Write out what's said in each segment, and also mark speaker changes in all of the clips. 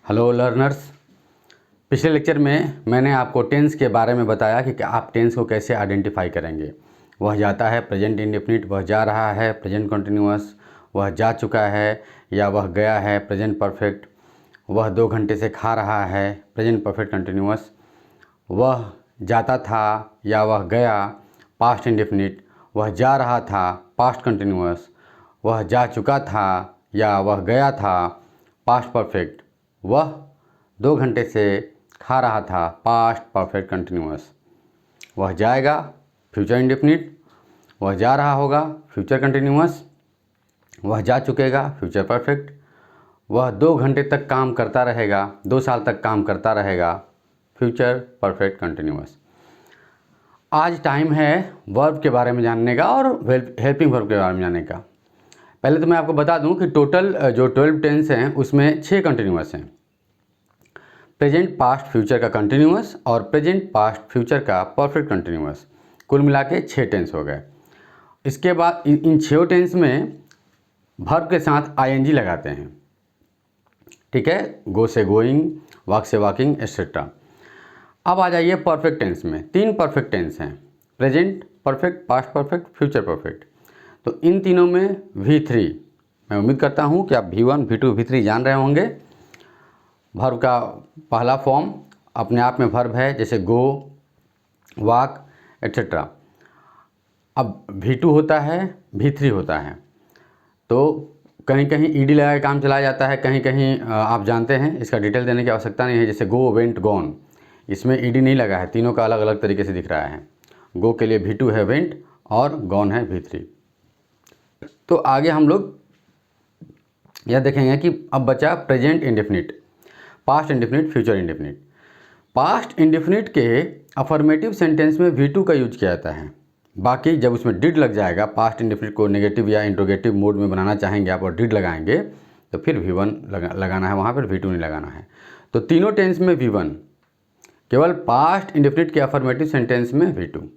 Speaker 1: Hello learners. पिछले lecture में मैंने आपको टेंस के बारे में बताया कि आप टेंस को कैसे आइडेंटिफाई करेंगे। वह जाता है प्रेजेंट इंडेफिनिट, वह जा रहा है प्रेजेंट कंटिन्यूअस, वह जा चुका है या वह गया है प्रेजेंट परफेक्ट, वह 2 घंटे से खा रहा है प्रेजेंट परफेक्ट कंटिन्यूअस, वह जाता था या वह गया पास्ट इंडेफिनिट, वह जा रहा था पास्ट कंटिन्यूअस, वह जा चुका था या वह गया था पास्ट परफेक्ट, वह 2 घंटे से खा रहा था पास्ट परफेक्ट कंटिन्यूअस, वह जाएगा फ्यूचर इंडेफिनिट, वह जा रहा होगा फ्यूचर कंटिन्यूअस, वह जा चुकेगा फ्यूचर परफेक्ट, वह 2 घंटे तक काम करता रहेगा, 2 साल तक काम करता रहेगा फ्यूचर परफेक्ट कंटिन्यूअस। आज टाइम है वर्ब के बारे में जानने का और हेल्पिंग वर्ब के बारे में जानने का। पहले तो मैं आपको बता दूं कि टोटल जो 12 टेंस हैं उसमें 6 कंटिन्यूअस हैं। प्रेजेंट पास्ट फ्यूचर का कंटिन्यूअस और प्रेजेंट पास्ट फ्यूचर का परफेक्ट कंटिन्यूअस, कुल मिला के 6 टेंस हो गए। इसके बाद इन 6 टेंस में वर्ब के साथ आईएनजी लगाते हैं, ठीक है, गो से गोइंग, वॉक से वॉकिंग एक्सेट्रा। अब आ जाइए परफेक्ट टेंस में। 3 परफेक्ट टेंस हैं, present perfect, past perfect, future perfect. तो इन तीनों में V3, मैं उम्मीद करता हूँ कि आप V1, V2, V3 जान रहे होंगे। वर्ब का पहला फॉर्म अपने आप में वर्ब है, जैसे गो, वॉक एक्सेट्रा। अब V2 होता है, V3 होता है, तो कहीं कहीं ईडी लगा के काम चलाया जाता है, कहीं कहीं आप जानते हैं, इसका डिटेल देने की आवश्यकता नहीं है। जैसे गो, वेंट, गॉन, इसमें ईडी नहीं लगा है, तीनों का अलग अलग तरीके से दिख रहा है। गो के लिए V2 है वेंट और गॉन है V3। तो आगे हम लोग यह देखेंगे कि अब बचा present indefinite, past indefinite, future indefinite. Past indefinite के अफर्मेटिव सेंटेंस में V2 का यूज किया जाता है। बाकी जब उसमें डिड लग जाएगा, पास्ट इंडेफिनिट को नेगेटिव या इंट्रोगेटिव मोड में बनाना चाहेंगे आप और डिड लगाएंगे तो फिर V1 लगाना है, वहाँ पर V2 नहीं लगाना है। तो तीनों टेंस में V1, केवल पास्ट इंडेफिनिट के अफर्मेटिव सेंटेंस में V2।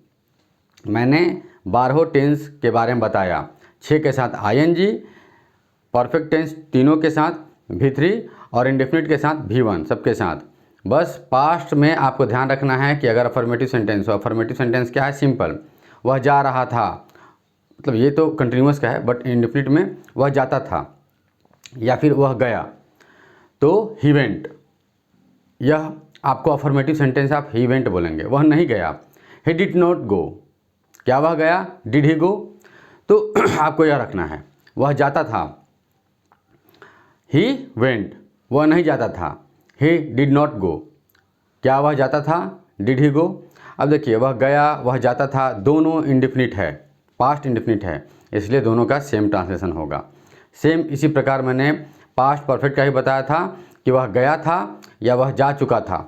Speaker 1: मैंने 12 टेंस के बारे में बताया, 6 के साथ आईएनजी, परफेक्ट टेंस तीनों के साथ V3 और इंडेफिनिट के साथ V1, सबके साथ। बस पास्ट में आपको ध्यान रखना है कि अगर अफर्मेटिव सेंटेंस हो, अफर्मेटिव सेंटेंस क्या है, सिंपल, वह जा रहा था, मतलब ये तो कंटिन्यूअस का है, बट इंडेफिनिट में वह जाता था या फिर वह गया तो ही वेंट, यह आपको अफर्मेटिव सेंटेंस आप ही वेंट बोलेंगे। वह नहीं गया, ही डिड नॉट गो, क्या वह गया, डिड ही गो, तो आपको यह रखना है। वह जाता था, ही वेंट, वह नहीं जाता था, ही डिड नॉट गो, क्या वह जाता था, डिड ही गो। अब देखिए, वह गया, वह जाता था, दोनों इंडेफिनिट है, पास्ट इंडेफिनिट है, इसलिए दोनों का सेम ट्रांसलेशन होगा। सेम इसी प्रकार मैंने पास्ट परफेक्ट का ही बताया था कि वह गया था या वह जा चुका था,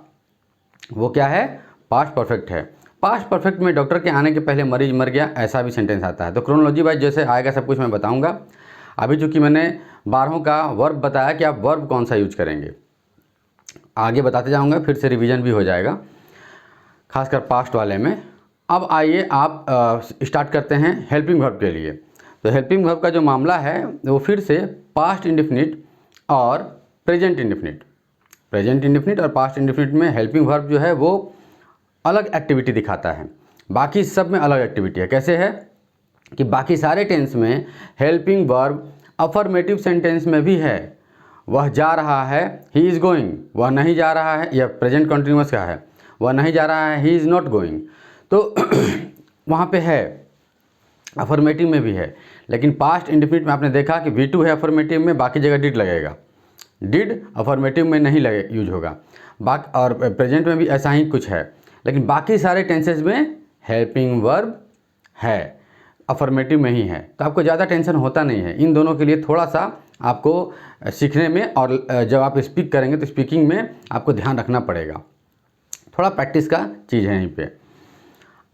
Speaker 1: वो क्या है, पास्ट परफेक्ट है। पास्ट परफेक्ट में डॉक्टर के आने के पहले मरीज मर गया, ऐसा भी सेंटेंस आता है। तो क्रोनोलॉजी वाइज जैसे आएगा सब कुछ मैं बताऊंगा। अभी चूंकि मैंने 12 का वर्ब बताया कि आप वर्ब कौन सा यूज करेंगे, आगे बताते जाऊंगा, फिर से रिवीजन भी हो जाएगा, खासकर पास्ट वाले में। अब आइए आप स्टार्ट करते हैं हेल्पिंग वर्ब के लिए। तो हेल्पिंग वर्ब का जो मामला है वो फिर से पास्ट इंडेफिनिट और प्रेजेंट इंडेफिनिट, प्रेजेंट इंडेफिनिट और पास्ट इंडेफिनिट में हेल्पिंग वर्ब जो है वो अलग एक्टिविटी दिखाता है, बाकी सब में अलग एक्टिविटी है। कैसे है कि बाकी सारे टेंस में हेल्पिंग वर्ब अफर्मेटिव सेंटेंस में भी है। वह जा रहा है, ही इज़ गोइंग, वह नहीं जा रहा है, यह प्रेजेंट कंटिन्यूअस का है, वह नहीं जा रहा है, ही इज़ नॉट गोइंग, तो वहाँ पे है, अफर्मेटिव में भी है। लेकिन पास्ट इंडेफिनिट में आपने देखा कि V2 है अफर्मेटिव में, बाकी जगह डिड लगेगा, डिड अफर्मेटिव में नहीं लगे यूज होगा। बाकी और प्रेजेंट में भी ऐसा ही कुछ है, लेकिन बाकी सारे टेंसेज में हेल्पिंग वर्ब है, अफर्मेटिव में ही है। तो आपको ज़्यादा टेंशन होता नहीं है। इन दोनों के लिए थोड़ा सा आपको सीखने में और जब आप स्पीक करेंगे तो स्पीकिंग में आपको ध्यान रखना पड़ेगा, थोड़ा प्रैक्टिस का चीज़ है यहीं पे।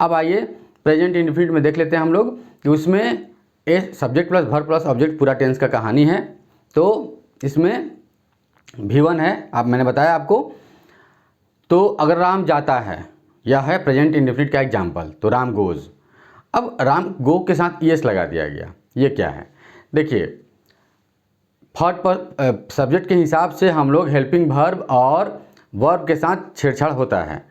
Speaker 1: अब आइए प्रेजेंट इंडेफिनिट में देख लेते हैं हम लोग कि उसमें a subject plus verb plus object पूरा टेंस का कहानी है। तो इसमें V1 है, आप मैंने बताया आपको। तो अगर राम जाता है, यह है प्रेजेंट इंडेफिनिट का एग्जाम्पल, तो राम गोज़। अब राम गो के साथ ES लगा दिया गया, ये क्या है, देखिए थर्ड सब्जेक्ट के हिसाब से हम लोग हेल्पिंग वर्ब और वर्ब के साथ छेड़छाड़ होता है।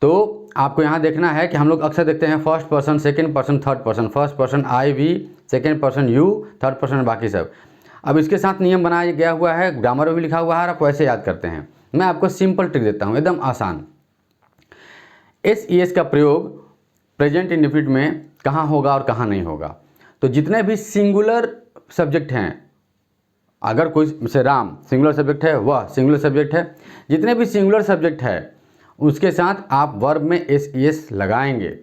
Speaker 1: तो आपको यहाँ देखना है कि हम लोग अक्सर देखते हैं first person, second person, third person, first person I we, second person you, third person बाकी सब। अब इसके साथ नियम बनाया गया हुआ है, ग्रामर में भी लिखा हुआ है, आप वैसे याद करते हैं। मैं आपको सिंपल ट्रिक देता हूँ, एकदम आसान। एस का प्रयोग प्रेजेंट इंडेफिनिट में कहाँ होगा और कहाँ नहीं होगा। तो जितने भी सिंगुलर सब्जेक्ट हैं, अगर कोई जैसे राम सिंगुलर सब्जेक्ट है, वह सिंगुलर सब्जेक्ट है, जितने भी सिंगुलर सब्जेक्ट है उसके साथ आप वर्ब में एस लगाएंगे,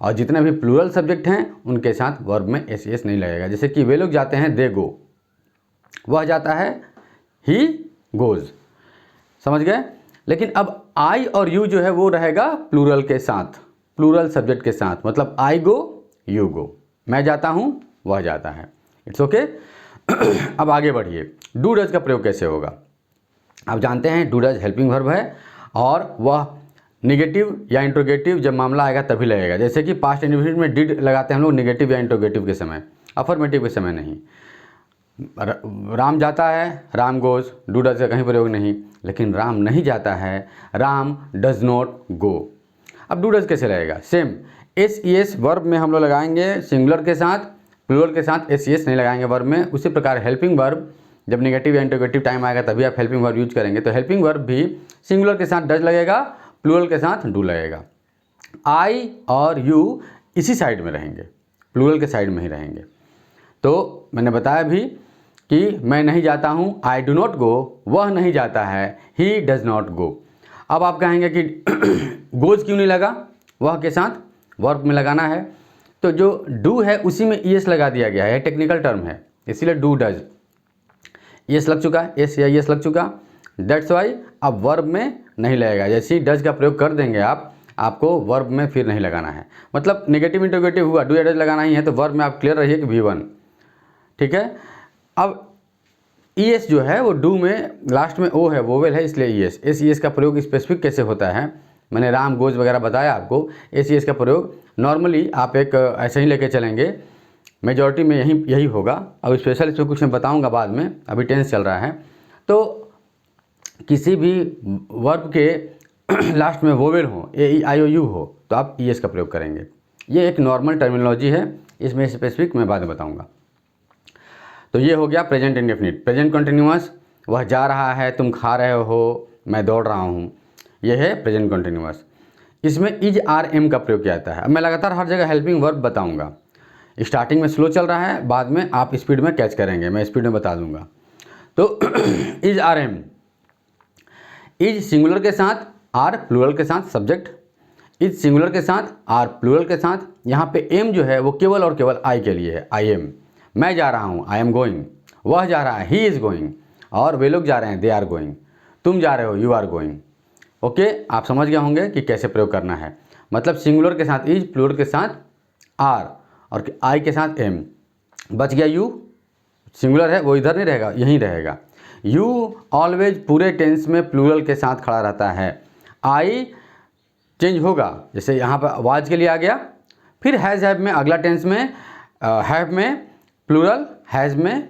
Speaker 1: और जितने भी प्लूरल सब्जेक्ट हैं उनके साथ वर्ब में एस नहीं लगेगा। जैसे कि वे लोग जाते हैं, दे गो, वह जाता है, ही गोज़, समझ गए। लेकिन अब आई और यू जो है वो रहेगा प्लूरल के साथ, प्लूरल सब्जेक्ट के साथ, मतलब आई गो, यू गो, मैं जाता हूँ, वह जाता है। It's okay. अब आगे बढ़िए, डू डज का प्रयोग कैसे होगा। आप जानते हैं डू डज हेल्पिंग वर्ब है और वह निगेटिव या इंट्रोगेटिव जब मामला आएगा तभी लगेगा। जैसे कि पास्ट इंडेफिनिट में डिड लगाते हैं हम लोग निगेटिव या इंट्रोगेटिव के समय, अफर्मेटिव के समय नहीं। राम जाता है, राम गोज़, डू डज का कहीं प्रयोग नहीं। लेकिन राम नहीं जाता है, राम डज नॉट गो। अब डू डज कैसे लगेगा, सेम एस वर्ब में हम लोग लगाएंगे सिंगुलर के साथ, प्लूरल के साथ एस नहीं लगाएंगे वर्ब में। उसी प्रकार हेल्पिंग वर्ब जब नेगेटिव या इंट्रोगेटिव टाइम आएगा तभी आप हेल्पिंग वर्ब यूज करेंगे। तो हेल्पिंग वर्ब भी सिंगुलर के साथ डज लगेगा, प्लूरल के साथ डू लगेगा। आई और यू इसी साइड में रहेंगे, प्लूरल के साइड में ही रहेंगे। तो मैंने बताया भी कि मैं नहीं जाता हूँ, आई डू नॉट गो, वह नहीं जाता है, ही डज नॉट गो। अब आप कहेंगे कि गोज क्यों नहीं लगा, वह के साथ वर्ब में लगाना है। तो जो डू है उसी में ईएस लगा दिया गया है, टेक्निकल टर्म है, इसीलिए डू डज ईएस लग चुका है, एस या ईएस लग चुका, दैट्स वाई अब वर्ब में नहीं लगेगा। जैसे ही डज का प्रयोग कर देंगे आपको वर्ब में फिर नहीं लगाना है। मतलब नेगेटिव इंट्रोगेटिव हुआ, डू या डज लगाना ही है, तो वर्ब में आप क्लियर रहिए कि V1, ठीक है। अब ईएस जो है वो डू में लास्ट में ओ है, वोवेल है, इसलिए ईएस का प्रयोग स्पेसिफिक कैसे होता है मैंने राम गोज वगैरह बताया आपको। एस का प्रयोग नॉर्मली आप एक ऐसे ही लेके चलेंगे, मेजॉरिटी में यही होगा। अब स्पेशल इसमें कुछ मैं बताऊंगा बाद में, अभी टेंस चल रहा है। तो किसी भी वर्ब के लास्ट में वोवेल हो, AEIOU हो, तो आप ईएस का प्रयोग करेंगे। ये एक नॉर्मल टर्मिनोलॉजी है, इसमें स्पेसिफिक मैं बाद में बताऊँगा। तो ये हो गया प्रेजेंट इंडेफिनिट। प्रेजेंट कंटिन्यूअस, वह जा रहा है, तुम खा रहे हो, मैं दौड़ रहा हूँ, यह है प्रेजेंट कंटिन्यूअस। इसमें इज आर एम का प्रयोग किया जाता है। अब मैं लगातार हर जगह हेल्पिंग वर्ब बताऊंगा। स्टार्टिंग में स्लो चल रहा है, बाद में आप स्पीड में कैच करेंगे, मैं स्पीड में बता दूंगा। तो is are am, is singular के साथ, आर प्लूरल के साथ सब्जेक्ट, इज सिंगुलर के साथ, आर प्लूरल के साथ। यहाँ पे एम जो है वो केवल और केवल आई के लिए है, आई एम। मैं जा रहा हूँ, आई एम गोइंग। वह जा रहा है, ही इज़ गोइंग। और वे लोग जा रहे हैं, दे आर गोइंग। तुम जा रहे हो, यू आर गोइंग। ओके, आप समझ गए होंगे कि कैसे प्रयोग करना है। मतलब सिंगुलर के साथ इज, प्लूरल के साथ आर और आई के साथ एम। बच गया यू, सिंगुलर है वो इधर नहीं रहेगा, यहीं रहेगा। यू ऑलवेज पूरे टेंस में प्लूरल के साथ खड़ा रहता है। आई चेंज होगा, जैसे यहाँ पर आवाज़ के लिए आ गया, फिर हैज़ हैव में अगला टेंस में हैव में प्लूरल, हैज़ में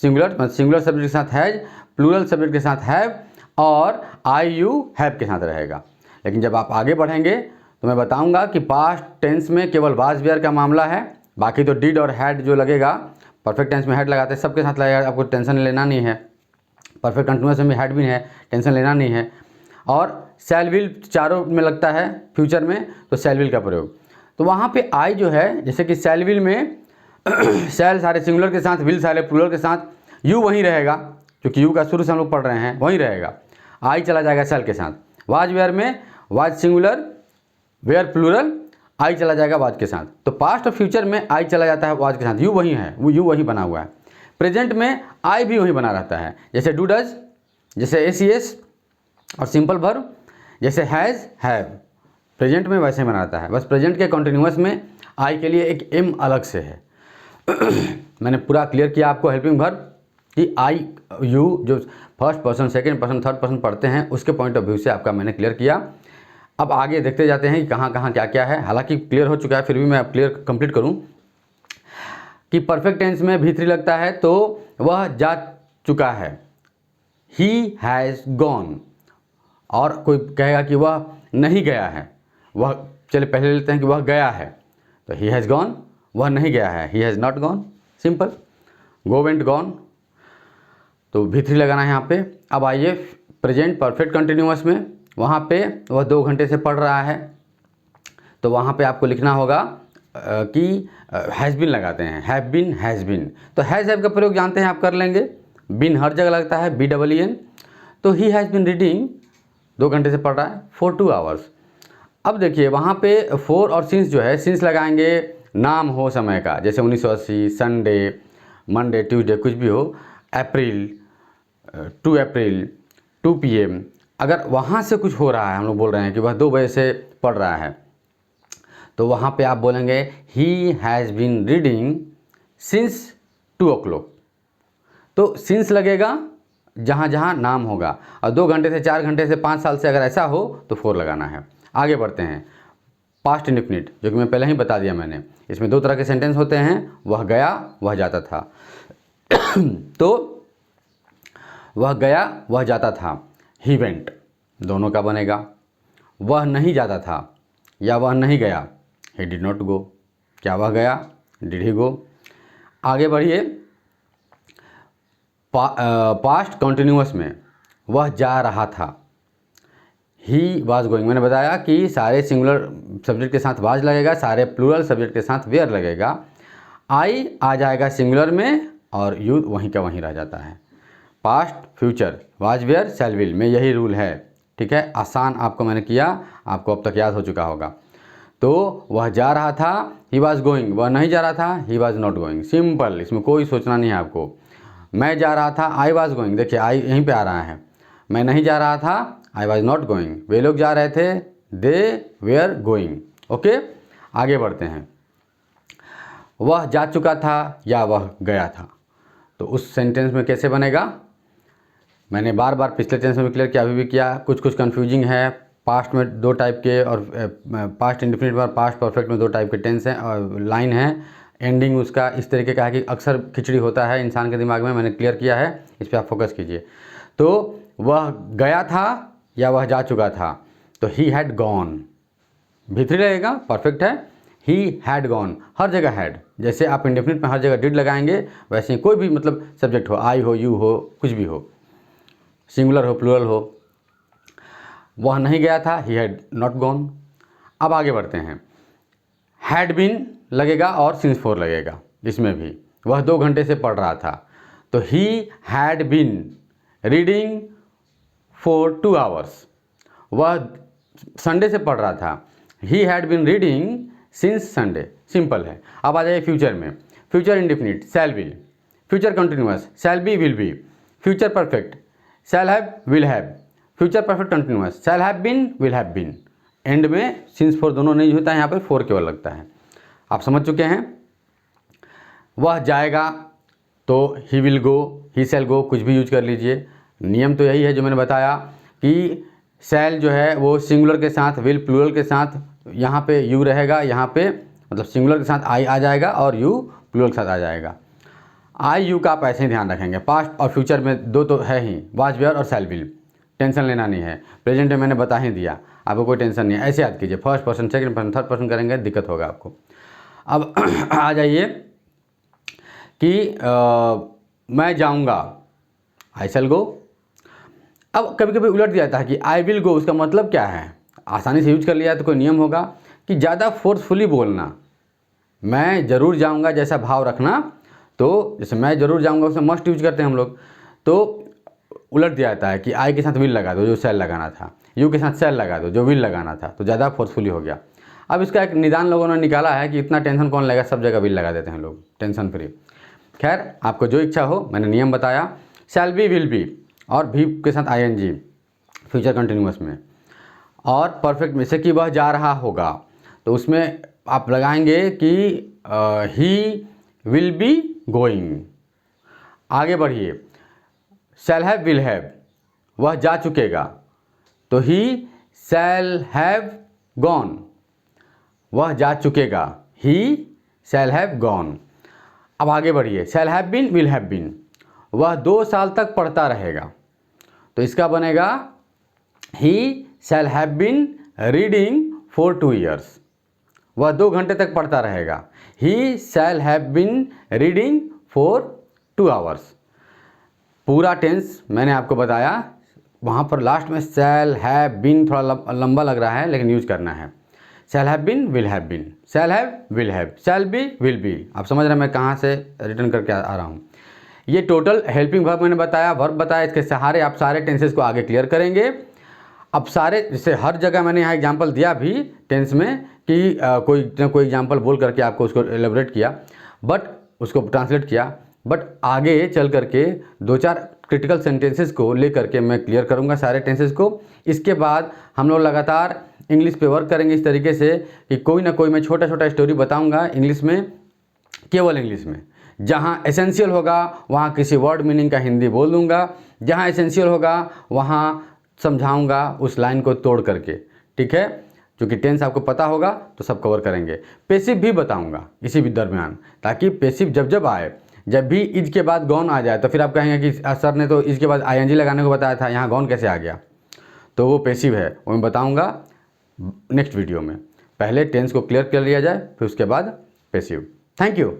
Speaker 1: सिंगुलर, मतलब सिंगुलर सब्जेक्ट के साथ हैज़, प्लूरल सब्जेक्ट के साथ हैव, और आई यू हैव के साथ रहेगा। लेकिन जब आप आगे बढ़ेंगे तो मैं बताऊंगा कि पास्ट टेंस में केवल वाज वेयर का मामला है, बाकी तो डिड और हैड जो लगेगा, परफेक्ट टेंस में हैड लगाते हैं, सबके साथ लगेगा, आपको टेंशन लेना नहीं है। परफेक्ट कंटिन्यूअस में हैड भी है, टेंशन लेना नहीं है। और शैल विल चारों में लगता है फ्यूचर में, तो शैल विल का प्रयोग। तो वहाँ पे आई जो है, जैसे कि शैल विल में शैल सारे सिंगुलर के साथ, विल सारे प्लूरल के साथ, यू वहीं रहेगा, क्योंकि यू का शुरू से हम लोग पढ़ रहे हैं, वहीं रहेगा। आई चला जाएगा शैल के साथ। वाज वेयर में वाज सिंगुलर, वेयर प्लूरल, आई चला जाएगा वाज के साथ। तो पास्ट और फ्यूचर में आई चला जाता है वाज के साथ, यू वहीं है, वो यू वहीं बना हुआ है। प्रेजेंट में आई भी वहीं बना रहता है, जैसे डू डज, जैसे एस और सिंपल वर्ब, जैसे हैज़ हैव, प्रेजेंट में वैसे बना रहता है। बस प्रेजेंट के कॉन्टिन्यूअस में आई के लिए एक एम अलग से है। मैंने पूरा क्लियर किया आपको हेल्पिंग वर्ब कि आई यू जो first person, second person, third person पढ़ते हैं, उसके पॉइंट ऑफ व्यू से आपका मैंने क्लियर किया। अब आगे देखते जाते हैं कि कहाँ कहाँ क्या क्या है। हालांकि क्लियर हो चुका है, फिर भी मैं अब क्लियर कंप्लीट करूँ कि परफेक्ट टेंस में भी3 लगता है, तो वह चुका है, ही हैज़ गॉन। और कोई कहेगा कि वह नहीं गया है, वह, चलिए पहले लेते हैं कि वह गया है, तो ही हैज़ गॉन, वह नहीं गया है, he has not gone, simple. Go went gone, तो V3 लगाना है यहाँ पे। अब आइए प्रेजेंट परफेक्ट कंटिन्यूअस में, वहाँ पे वह 2 घंटे से पढ़ रहा है, तो वहाँ पे आपको लिखना होगा कि हैज़ बिन लगाते हैं, हैव बिन, हैज़ बिन। तो हैव का प्रयोग जानते हैं, आप कर लेंगे। बिन हर जगह लगता है, BEEN। तो ही हैज़ बिन रीडिंग, 2 घंटे से पढ़ रहा है, फॉर 2 आवर्स। अब देखिए वहाँ पे फॉर और सिंस जो है, सिंस लगाएंगे नाम हो समय का, जैसे 1980, संडे, मंडे, ट्यूसडे, कुछ भी हो, अप्रैल, 2 अप्रैल, 2 PM। अगर वहाँ से कुछ हो रहा है, हम लोग बोल रहे हैं कि वह 2 बजे से पढ़ रहा है, तो वहाँ पे आप बोलेंगे he has been reading since 2 o'clock। तो सिंस लगेगा जहाँ जहाँ नाम होगा, और 2 घंटे से, 4 घंटे से, 5 साल से अगर ऐसा हो तो 4 लगाना है। आगे बढ़ते हैं, पास्ट इंडेफिनिट, जो कि मैं पहले ही बता दिया मैंने। इसमें 2 तरह के सेंटेंस होते हैं, वह गया, वह जाता था। तो वह गया, वह जाता था, ही वेंट, दोनों का बनेगा। वह नहीं जाता था या वह नहीं गया, ही डिड नॉट गो। क्या वह गया, डिड ही गो। आगे बढ़िए, पास्ट कंटिन्यूअस में वह जा रहा था, ही वाज गोइंग। मैंने बताया कि सारे सिंगुलर सब्जेक्ट के साथ वाज लगेगा, सारे प्लूरल सब्जेक्ट के साथ वेयर लगेगा। आई आ जाएगा सिंगुलर में, और यू वहीं का वहीं रह जाता है। Past, future, was, were, shall, will में यही रूल है, ठीक है। आसान आपको मैंने किया, आपको अब तक याद हो चुका होगा। तो वह जा रहा था, ही वाज गोइंग, वह नहीं जा रहा था, he was not going, simple, इसमें कोई सोचना नहीं है आपको। मैं जा रहा था, आई वाज गोइंग, देखिए आई यहीं पे आ रहा है। मैं नहीं जा रहा था, आई वाज नॉट गोइंग, वे लोग जा रहे थे, दे वेयर गोइंग। ओके, आगे बढ़ते हैं। वह जा चुका था या वह गया था, तो उस सेंटेंस में कैसे बनेगा, मैंने बार बार पिछले टेंस में भी क्लियर किया, अभी भी किया, कुछ कुछ कन्फ्यूजिंग है। पास्ट में 2 टाइप के, और पास्ट इंडेफिनिट और पास्ट परफेक्ट में 2 टाइप के टेंस हैं और लाइन है। एंडिंग उसका इस तरीके का है कि अक्सर खिचड़ी होता है इंसान के दिमाग में, मैंने क्लियर किया है, इस पर आप फोकस कीजिए। तो वह गया था या वह जा चुका था, तो ही हैड गॉन, V3 लगेगा, परफेक्ट है। ही हैड गॉन, हर जगह हैड, जैसे आप इंडेफिनिट में हर जगह डिड लगाएंगे, वैसे ही कोई भी मतलब सब्जेक्ट हो, आई हो, यू हो, कुछ भी हो, सिंगुलर हो, प्लूरल हो। वह नहीं गया था, ही हैड नॉट गॉन। अब आगे बढ़ते हैं, हैड बीन लगेगा और सिंस 4 लगेगा, इसमें भी वह 2 घंटे से पढ़ रहा था, तो he had been reading for 2 hours. वह संडे से पढ़ रहा था, he had been reading since Sunday, simple है। अब आ जाइए फ्यूचर में, future indefinite, shall will, future continuous, shall be, will be, future perfect, shall have, will have, future perfect continuous, shall have been, will have been. End में since 4 दोनों नहीं होता है, यहाँ पर 4 केवल लगता है। आप समझ चुके हैं। वह जाएगा तो ही विल गो, ही शैल गो, कुछ भी यूज कर लीजिए। नियम तो यही है जो मैंने बताया कि शैल जो है वो सिंगुलर के साथ, विल प्लूरल के साथ, यहाँ पे यू रहेगा, यहाँ पे मतलब सिंगुलर के साथ आई आ जाएगा और यू प्लूरल के साथ आ जाएगा। आई यू का आप ऐसे ही ध्यान रखेंगे। पास्ट और फ्यूचर में 2 तो है ही, वाज, वेयर और शैल विल, टेंशन लेना नहीं है। प्रेजेंट में मैंने बता ही दिया, आपको कोई टेंशन नहीं है, ऐसे याद कीजिए। First person, second person, third person करेंगे दिक्कत होगा आपको। अब आ जाइए कि मैं जाऊंगा, आई शैल गो। अब कभी कभी उलट दिया जाता है कि आई विल गो, उसका मतलब क्या है, आसानी से यूज कर लिया तो कोई नियम होगा कि ज़्यादा फोर्सफुली बोलना, मैं ज़रूर जाऊंगा जैसा भाव रखना। तो जैसे मैं ज़रूर जाऊंगा उसमें मस्ट यूज करते हैं हम लोग, तो उलट दिया जाता है कि आई के साथ विल लगा दो जो शैल लगाना था, यू के साथ शैल लगा दो जो विल लगाना था, तो ज़्यादा फोर्सफुली हो गया। अब इसका एक निदान लोगों ने निकाला है कि इतना टेंशन कौन लेगा, सब जगह विल लगा देते हैं लोग, टेंशन फ्री। खैर आपको जो इच्छा हो, मैंने नियम बताया। शैल बी, विल बी और भी के साथ ING फ्यूचर कंटिन्यूअस में, और परफेक्ट में से कि वह जा रहा होगा, तो उसमें आप लगाएंगे कि ही विल बी गोइंग। आगे बढ़िए, शैल हैव, विल हैव, वह जा चुकेगा, तो ही शैल हैव गॉन, वह जा चुकेगा, ही शैल हैव गॉन। अब आगे बढ़िए, shall have been, will have been, वह 2 साल तक पढ़ता रहेगा। तो इसका बनेगा he shall have been reading for 2 years. वह 2 घंटे तक पढ़ता रहेगा। He shall have been reading for 2 hours. पूरा टेंस मैंने आपको बताया, वहाँ पर लास्ट में शैल हैव बीन थोड़ा लंबा लग रहा है, लेकिन यूज करना है। Shall have been, will have been, shall have, will have, shall be, will be. आप समझ रहे हैं मैं कहाँ से रिटर्न करके आ रहा हूँ। ये टोटल हेल्पिंग वर्ब मैंने बताया, वर्ब बताया, इसके सहारे आप सारे टेंसेस को आगे क्लियर करेंगे। अब सारे, जैसे हर जगह मैंने यहाँ एग्जाम्पल दिया भी टेंस में कि कोई ना कोई एग्जाम्पल बोल करके आपको उसको एलेबोरेट किया, बट उसको ट्रांसलेट किया, बट आगे चल करके 2-4 क्रिटिकल सेंटेंसेस को लेकर के मैं क्लियर करूँगा सारे टेंसेस को। इसके बाद हम लोग लगातार इंग्लिश पे वर्क करेंगे इस तरीके से कि कोई ना कोई मैं छोटा छोटा स्टोरी बताऊँगा इंग्लिश में, केवल इंग्लिश में। जहाँ एसेंशियल होगा वहाँ किसी वर्ड मीनिंग का हिंदी बोल दूँगा, जहाँ एसेंशियल होगा वहाँ समझाऊँगा उस लाइन को तोड़ करके, ठीक है। क्योंकि टेंस आपको पता होगा तो सब कवर करेंगे। पैसिव भी बताऊँगा इसी भी दरमियान, ताकि पैसिव जब जब आए, जब भी इज के बाद गॉन आ जाए तो फिर आप कहेंगे कि सर ने तो इज के बाद आईएनजी लगाने को बताया था, यहाँ गॉन कैसे आ गया। तो वो पैसिव है, वो मैं बताऊँगा नेक्स्ट वीडियो में। पहले टेंस को क्लियर कर लिया जाए, फिर उसके बाद पैसिव। Thank you.